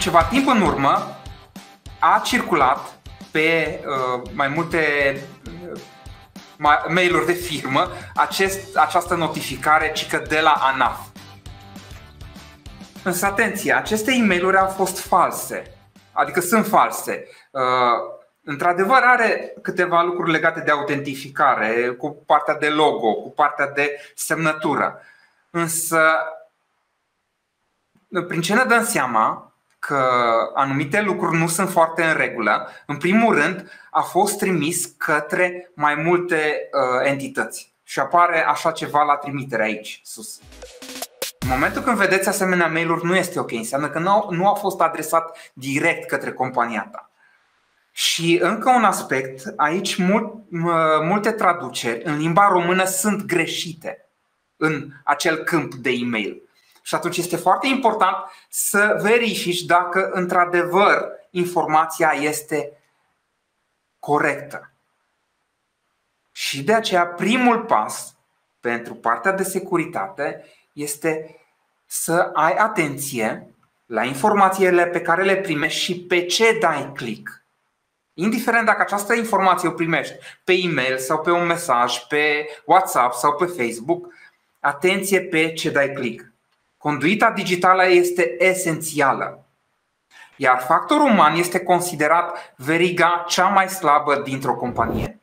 ceva timp în urmă a circulat pe mai multe mail-uri de firmă această notificare cică de la ANAF. Însă atenție, aceste e-mail-uri au fost false, adică sunt false. Într-adevăr are câteva lucruri legate de autentificare, cu partea de logo, cu partea de semnătură. Însă, prin ce ne dăm seama că anumite lucruri nu sunt foarte în regulă, în primul rând a fost trimis către mai multe entități. Și apare așa ceva la trimitere aici, sus. În momentul când vedeți asemenea mail-uri, nu este ok, înseamnă că nu a fost adresat direct către compania ta. Și încă un aspect, aici multe traduceri în limba română sunt greșite în acel câmp de e-mail. Și atunci este foarte important să verifici dacă într-adevăr informația este corectă. Și de aceea primul pas pentru partea de securitate este să ai atenție la informațiile pe care le primești și pe ce dai click. Indiferent dacă această informație o primești pe e-mail sau pe un mesaj, pe WhatsApp sau pe Facebook, atenție pe ce dai click. Conduita digitală este esențială, iar factorul uman este considerat veriga cea mai slabă dintr-o companie.